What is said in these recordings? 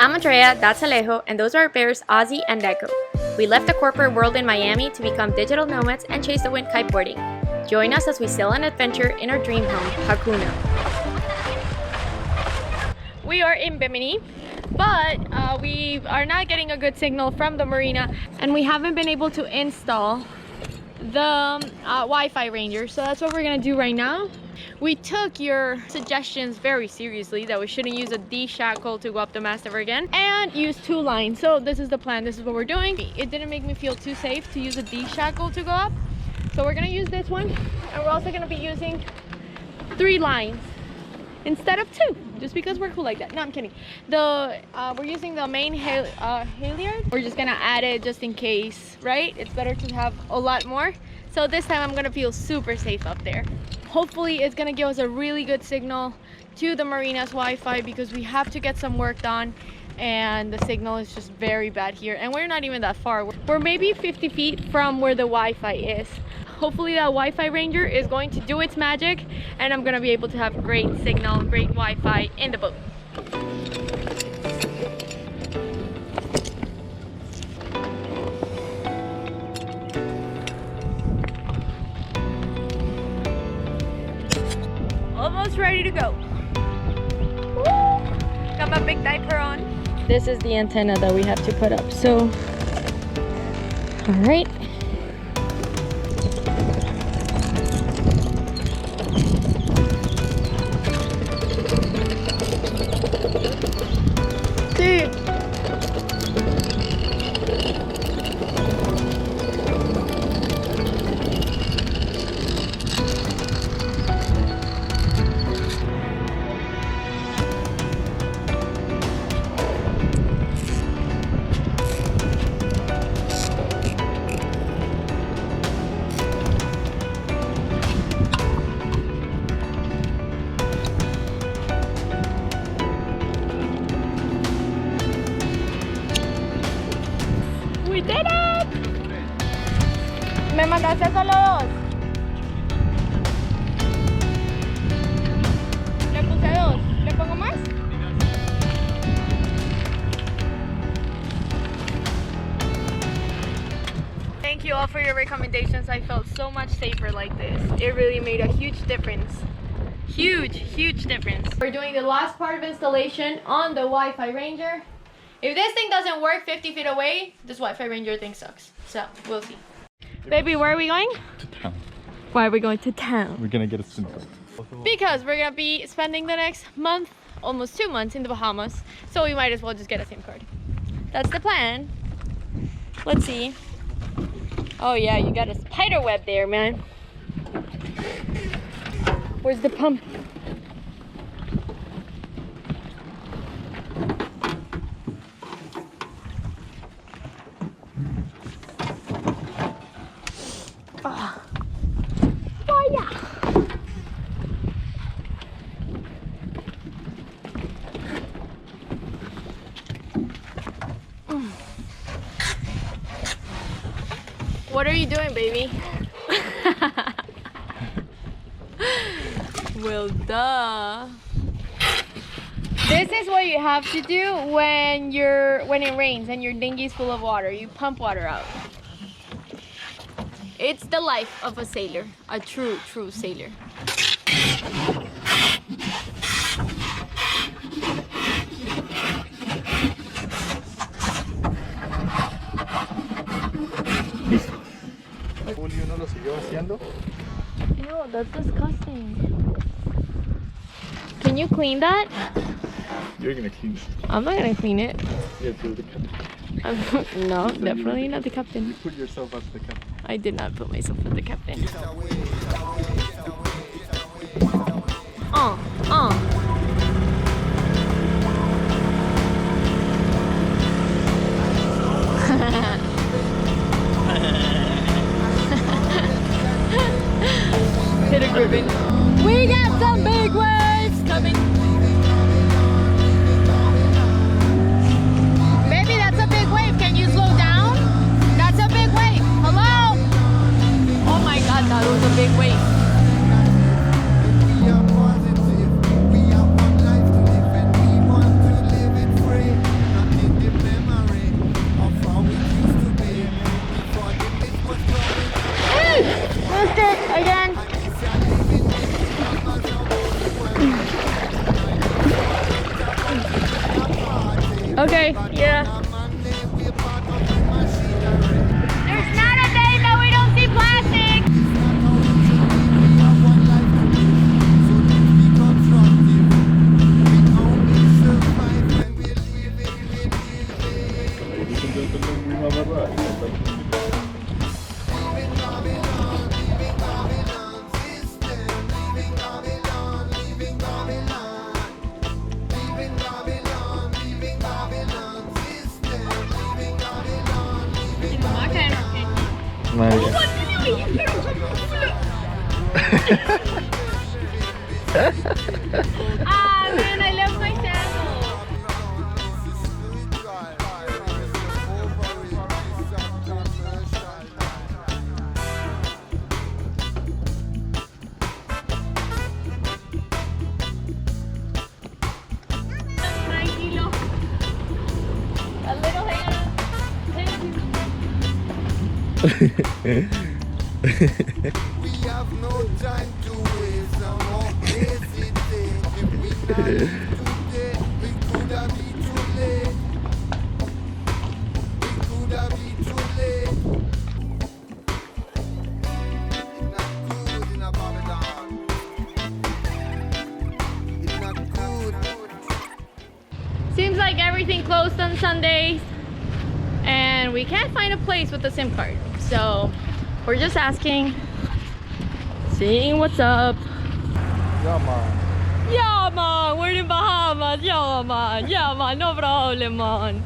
I'm Andrea, that's Alejo, and those are our bears, Ozzy and Deco. We left the corporate world in Miami to become digital nomads and chase the wind kiteboarding. Join us as we sail an adventure in our dream home, Hakuna. We are in Bimini, but we are not getting a good signal from the marina, and we haven't been able to install the Wi-Fi Ranger, so that's what we're gonna do right now. We took your suggestions very seriously that we shouldn't use a D shackle to go up the mast ever again and use 2 lines. So this is the plan, this is what we're doing. It didn't make me feel too safe to use a D shackle to go up, so we're gonna use this one, and we're also gonna be using 3 lines instead of 2, just because we're cool like that. No, I'm kidding. We're using the main halyard. We're just gonna add it just in case, right? It's better to have a lot more. So this time I'm gonna feel super safe up there. Hopefully it's gonna give us a really good signal to the marina's Wi-Fi, because we have to get some work done and the signal is just very bad here, and we're not even that far. We're maybe 50 feet from where the Wi-Fi is. Hopefully that Wi-Fi Ranger is going to do its magic and I'm gonna be able to have great signal, great Wi-Fi in the boat. Almost ready to go. Woo! Got my big diaper on. This is the antenna that we have to put up, so all right. We did it! Me mandaste solo 2. Le puse 2. ¿Le pongo más? Thank you all for your recommendations. I felt so much safer like this. It really made a huge difference. Huge difference. We're doing the last part of installation on the Wi-Fi Ranger. If this thing doesn't work 50 feet away, this Wi-Fi Ranger thing sucks. So, we'll see. Baby, where are we going? To town. Why are we going to town? We're gonna get a SIM card. Because we're gonna be spending the next month, almost 2 months in the Bahamas. So we might as well just get a SIM card. That's the plan. Let's see. Oh yeah, you got a spider web there, man. Where's the pump? What are you doing, baby? Well, duh. This is what you have to do when it rains and your dinghy's full of water. You pump water out. It's the life of a sailor, a true sailor. Julio no lo siguió haciendo. Ew, that's disgusting. Can you clean that? You're gonna clean it. I'm not gonna clean it. Yeah, you're the captain. No, definitely not the captain. You put yourself as the captain. I did not put myself as the captain. Hit a ribbon. We got some big waves coming. Baby, that's a big wave. Can you slow down? That's a big wave. Hello? Oh my God, that was a big wave. missed it again. Okay, yeah. There's not a day that we don't see plastic. Ladies and gentlemen, we have arrived. Ah, man, I love my sandals. Tranquilo. A little hand. We have no time to waste. No more hesitate. If we not leave today, we could have been too late. We could have been too late. It's not good in a Babylon. It's not good. Seems like everything closed on Sundays, and we can't find a place with a SIM card. So we're just asking, seeing what's up. Yeah, man. Yeah, man, we're in Bahamas. Yeah, man, no problem, man.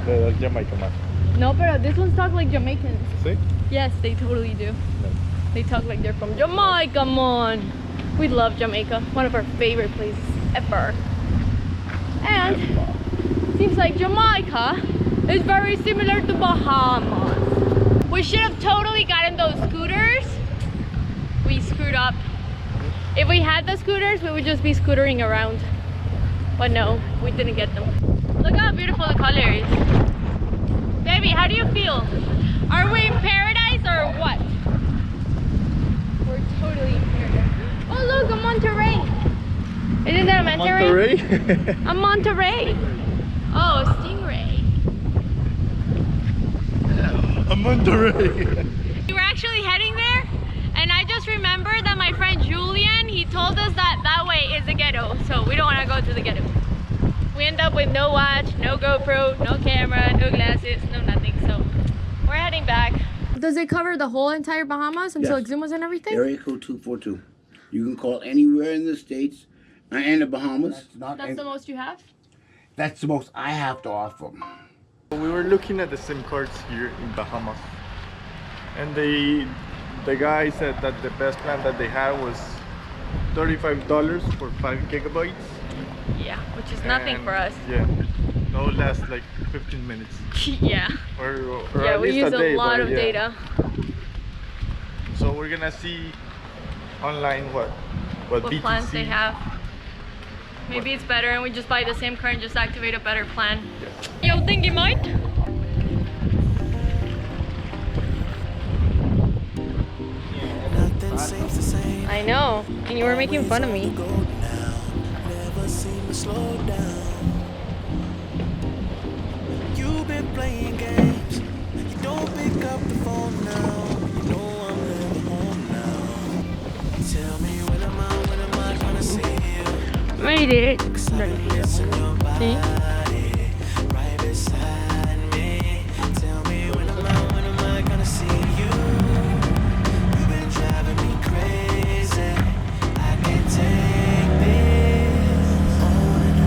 That's Jamaica, man. No, but this one's talk like Jamaicans. See? Yes, they totally do. They talk like they're from Jamaica, man. We love Jamaica. One of our favorite places ever. And seems like Jamaica is very similar to Bahamas. We should have totally gotten those scooters. We screwed up. If we had the scooters, we would just be scootering around. But no, we didn't get them. Look how beautiful the color is. Baby, how do you feel? Are we in paradise or what? We're totally in paradise. Oh look, a Monterey. Isn't that a Monterey? A Monterey. Oh, a Stingray. A Monterey. We were actually heading there, and I just remembered that my friend Julian, he told us that that way is the ghetto, so we don't want to go to the ghetto. We end up with no watch, no GoPro, no camera, no glasses, no nothing, so we're heading back. Does it cover the whole entire Bahamas until Yes. Exumas and everything? Area code 242. You can call anywhere in the States and the Bahamas. That's the most you have? That's the most I have to offer. We were looking at the SIM cards here in Bahamas, and the guy said that the best plan that they had was $35 for 5 gigabytes. Yeah, which is nothing And, for us. Yeah, no less like 15 minutes. Yeah. Or Yeah, at we least use a day, lot but of yeah. data. So we're gonna see online what What BTC plans they have. Maybe it's better and we just buy the SIM card and just activate a better plan. Yeah. Yo, thingy mate. Nothing seems the same. I know, and you were making fun of me. Never seem to slow down. You've been playing games. You don't pick up the phone now. You know I'm never home now. Tell me when am I gonna see you? Made it. Missing your See? body right beside me. Tell me when am I gonna see you? You've been driving me crazy. I can't take this. All I wanna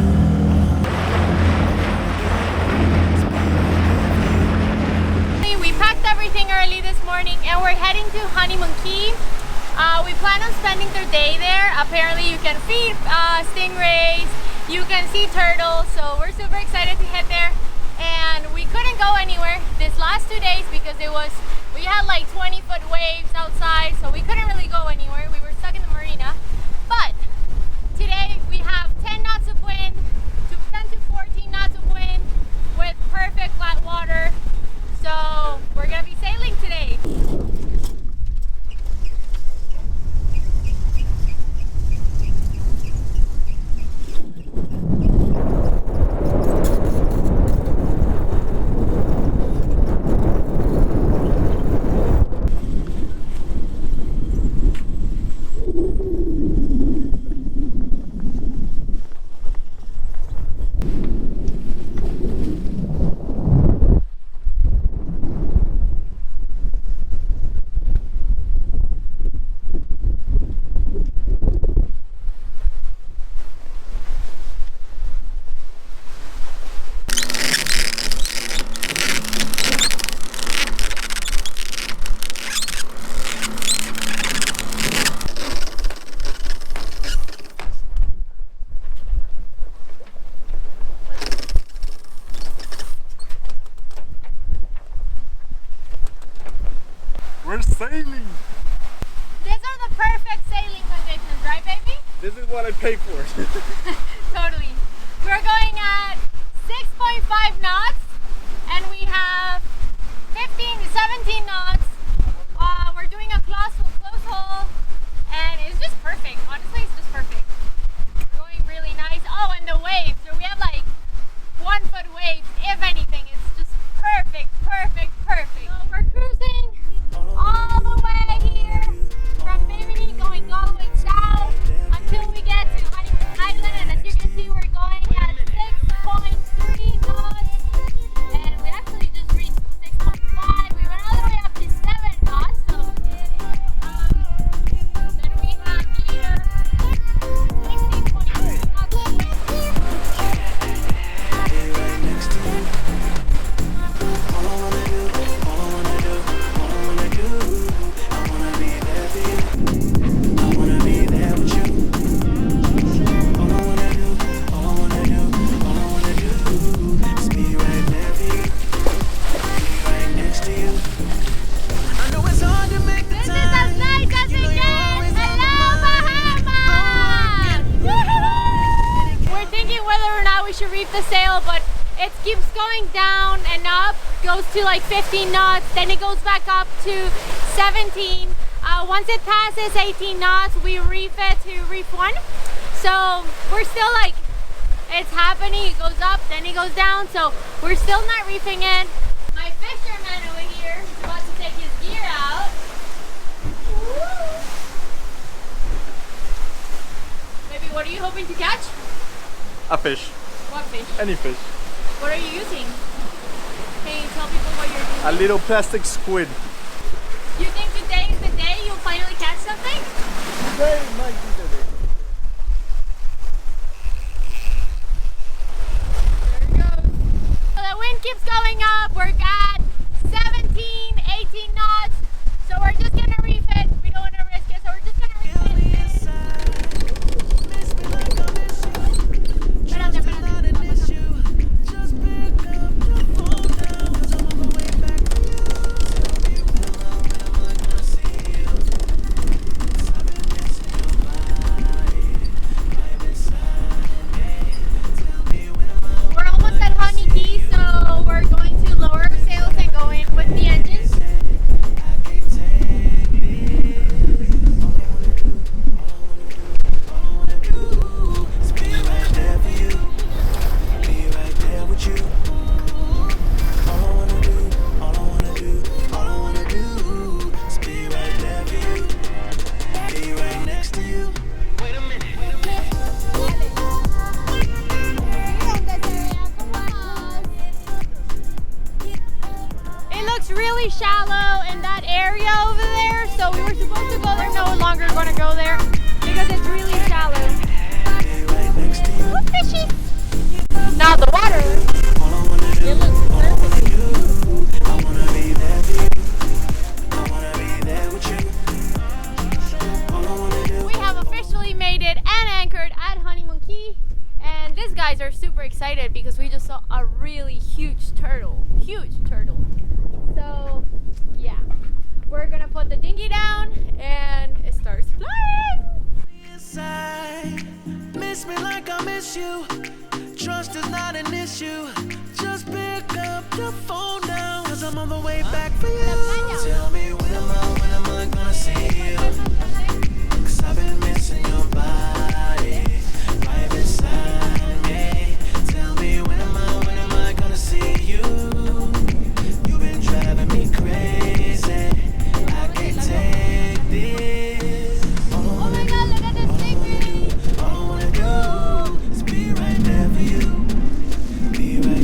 We packed everything early this morning and we're heading to Honeymoon Key. We plan on spending the day there. Apparently you can feed stingrays, you can see turtles, so we're super excited to head there. And we couldn't go anywhere this last 2 days because we had like 20-foot waves outside, so we couldn't really go anywhere. We were stuck in the marina. But today we have 10 knots of wind, 10 to 14 knots of wind with perfect flat water. So we're gonna be sailing today. sailing. These are the perfect sailing conditions, right, baby? This is what I pay for. Totally. We're going at 6.5 knots and we have 15 to 17 knots. We're doing a close hole and it's just perfect. Honestly, it's just perfect. We're going really nice. Oh, and the waves. So we have like 1 foot waves. If anything, it's just perfect, perfect, perfect. So we're cruising all the way here from Bimini, going all the way south until we get to Honeymoon Island. And as you can see, we're going at 6.3 knots. And we actually just reached 6.5. We went all the way up to 7 knots. So then we have here 16.3 knots. To reef the sail, but it keeps going down and up, goes to like 15 knots, then it goes back up to 17. Once it passes 18 knots, we reef it to reef 1. So we're still like, it's happening, it goes up, then it goes down, so we're still not reefing it. My fisherman over here is about to take his gear out. Woo! Maybe what are you hoping to catch? A fish. What fish? Any fish. What are you using? Can you tell people what you're using? A little plastic squid. You think today is the day you'll finally catch something? Today might be the day. There it goes. So the wind keeps going up. We're at 17, 18 knots. So we're just gonna reef it. We don't want to risk it, so we're just gonna reef it. We're almost at Honeymoon Key, so we're going to lower our sails and go in with the engines. Really shallow in that area over there, so we were supposed to go there, no longer going to go there because it's really shallow. Oh, fishy! Now the water, it looks perfect. We have officially made it and anchored at Honeymoon Key, and these guys are super excited because we just saw a really huge turtle. So yeah, we're gonna put the dinghy down and it starts flying. Miss me like I miss you. Trust is not an issue. Just pick up the phone now, 'cause I'm on the way back for you. Tell me when am I gonna see you? 'Cause I've been missing your body right beside me. Tell me when am I gonna see you? Driving me crazy, I can't take this. Oh my god, look at this Stingray! All I wanna do is be right there for you. Be right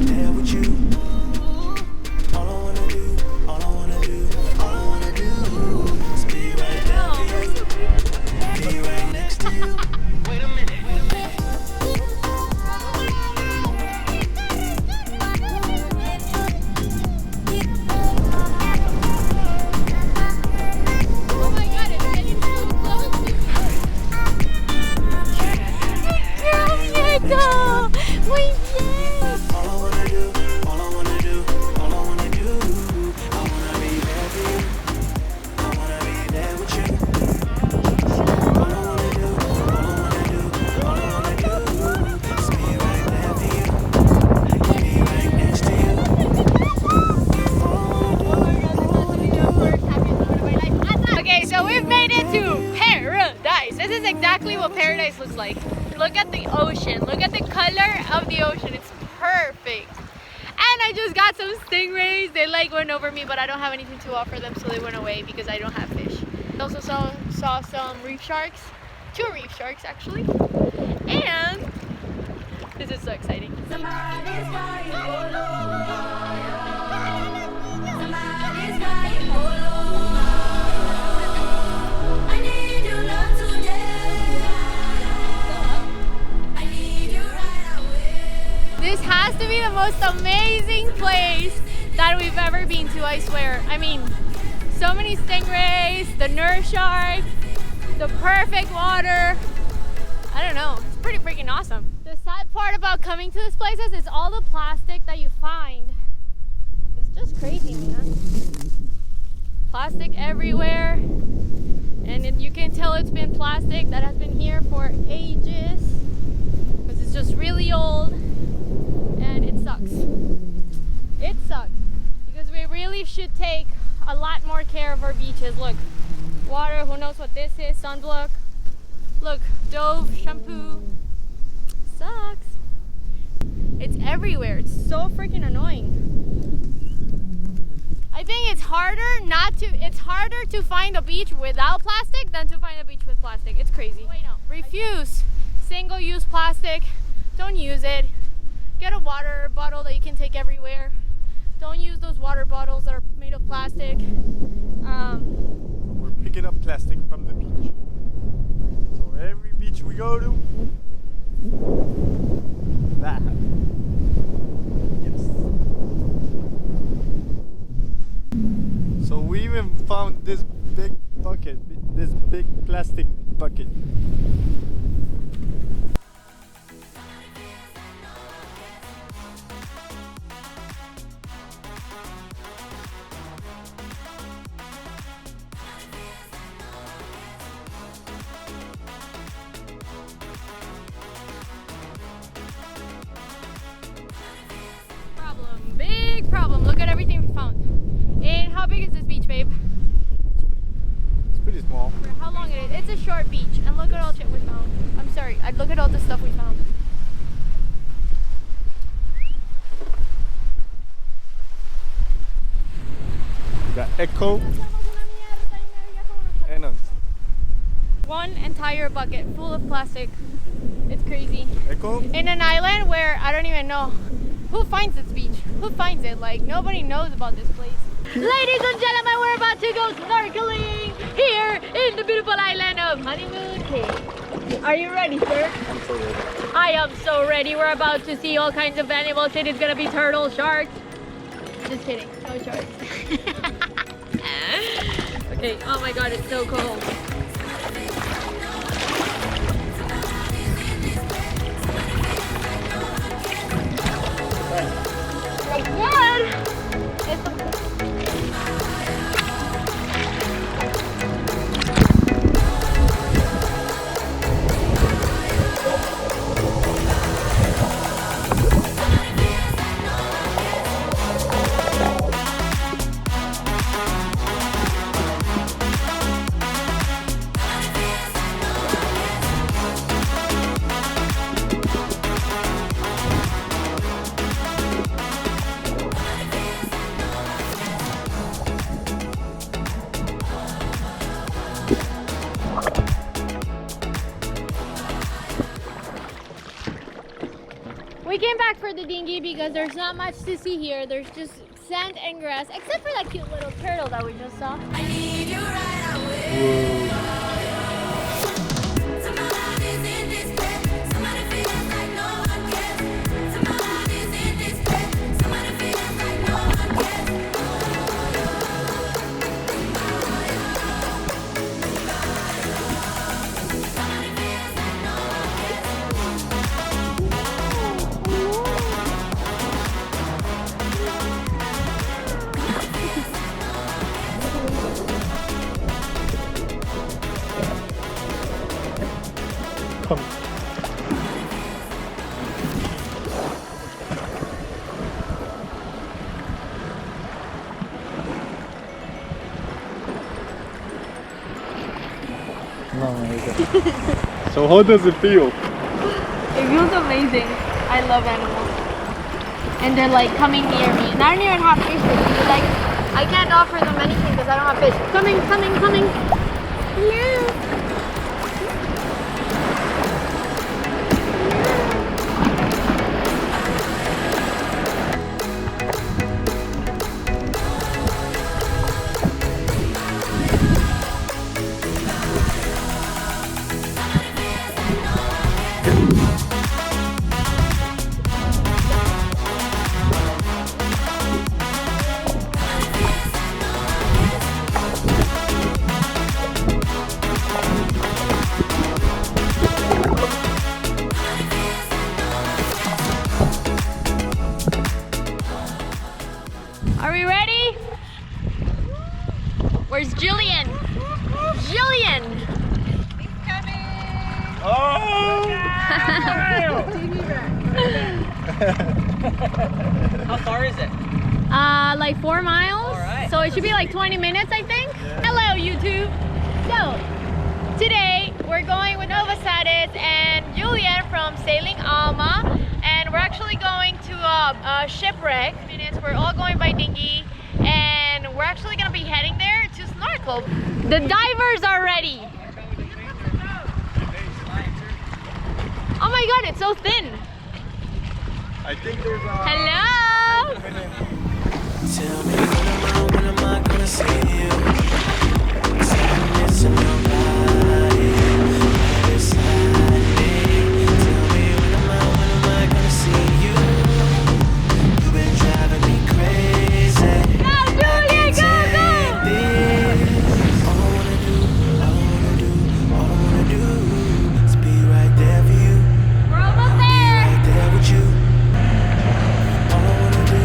So we've made it to paradise. This is exactly what paradise looks like. Look at the ocean. Look at the color of the ocean. It's perfect. And I just got some stingrays. They like went over me, but I don't have anything to offer them, so they went away because I don't have fish. I also saw some reef sharks. 2 reef sharks actually. And this is so exciting. This has to be the most amazing place that we've ever been to, I swear. I mean, so many stingrays, the nurse shark, the perfect water. I don't know, it's pretty freaking awesome. The sad part about coming to these places is all the plastic that you find. It's just crazy, man. Plastic everywhere. And you can tell it's been plastic that has been here for ages. Because it's just really old. And it sucks. It sucks. Because we really should take a lot more care of our beaches. Look, water, who knows what this is, sunblock. Look, Dove shampoo. Sucks. It's everywhere. It's so freaking annoying. I think it's harder to find a beach without plastic than to find a beach with plastic. It's crazy. Wait, no. Refuse single-use plastic. Don't use it. Get a water bottle that you can take everywhere. Don't use those water bottles that are made of plastic. We're picking up plastic from the beach. So every beach we go to, that. Yes. So we even found this big bucket, this big plastic bucket. Big problem. Look at everything we found. And how big is this beach, babe? It's pretty small. For how long it is? It's a short beach. And look at all the shit we found. I'm sorry. Look at all the stuff we found. We got Echo and one entire bucket full of plastic. It's crazy. Echo. In an island where I don't even know who finds this beach. Who finds it? Like, nobody knows about this place. Ladies and gentlemen, we're about to go snorkeling here in the beautiful island of Honeymoon Key. Are you ready, sir? I'm so ready. I am so ready. We're about to see all kinds of animals. It is gonna be turtles, sharks. Just kidding, no sharks. Okay, oh my god, it's so cold. We came back for the dinghy because there's not much to see here. There's just sand and grass, except for that cute little turtle that we just saw. I need you right away. No, so how does it feel? It feels amazing. I love animals. And they're like coming near me. And I don't even have fish with me. They're like, I can't offer them anything because I don't have fish. Coming, coming, coming. Hello. Are we ready? Where's Julian? Julian! He's coming! Oh! How far is it? Like 4 miles. Alright. So it should be like 20 minutes, I think. Yeah. Hello, YouTube. So, today we're going with Novosadis and Julian from Sailing Alma. And we're actually going to a shipwreck. We're all going by dinghy. And we're actually going to be heading there to snorkel. The divers are ready. Oh my god, it's so thin. I think there's a... Hello! Tell me when am I gonna see you? 'Cause I've been missing your body beside me. Tell me when am I gonna see you? You've been driving me crazy. Go, Julian, go, go! All I wanna do is be right there for you. We're almost there. Right there with you. All I wanna do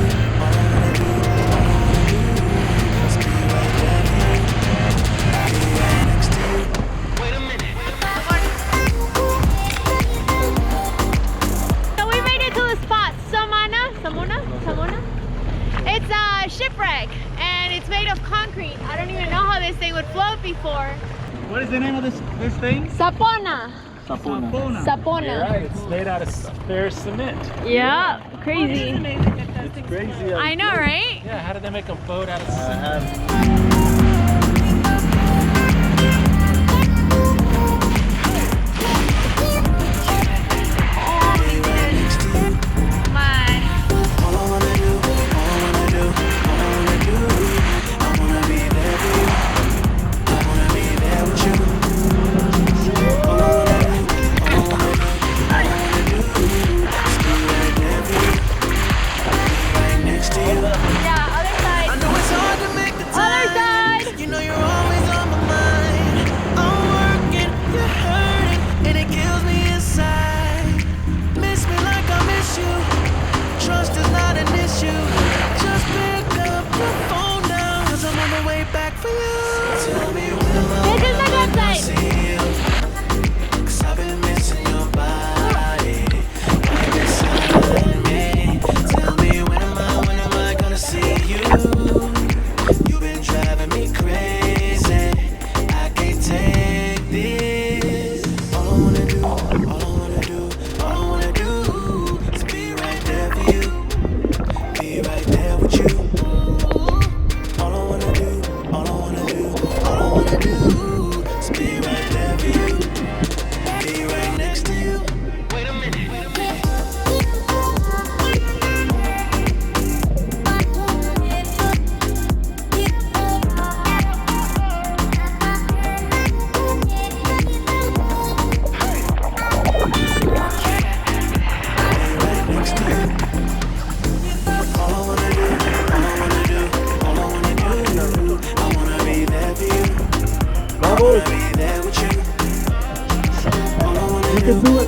is be right there for you. Be right next to you. Wait a minute. So we made it to the spot, Samona. It's a shipwreck and it's made of concrete. I don't even know how this thing would float before. What is the name of this thing? Sapona. Sapona. Sapona. Right, it's made out of spare cement. Yeah, crazy. It's crazy. I know, right? Yeah, how did they make a boat out of cement? I have... My. All I wanna do, I wanna be there for you. I wanna be there with you. All I wanna do is be right there for you. Be right next to you. Yeah, other I side. know it's hard to make the Other time. side. You know you're always on my mind. I'm working, you're hurting, and it kills me inside. Miss me like I miss you. Trust is not an issue. Just pick up the phone now, 'cause I'm on the way back for you. Tell me when This is the good side. see you. 'Cause I've been missing your body right beside me. Tell me when am I gonna see you? You've been driving me crazy. I can't take this. All I wanna do is be right there for you. Be right there with you. All I wanna do is be right there for you. Be right next to you. Wait a minute. You can do it.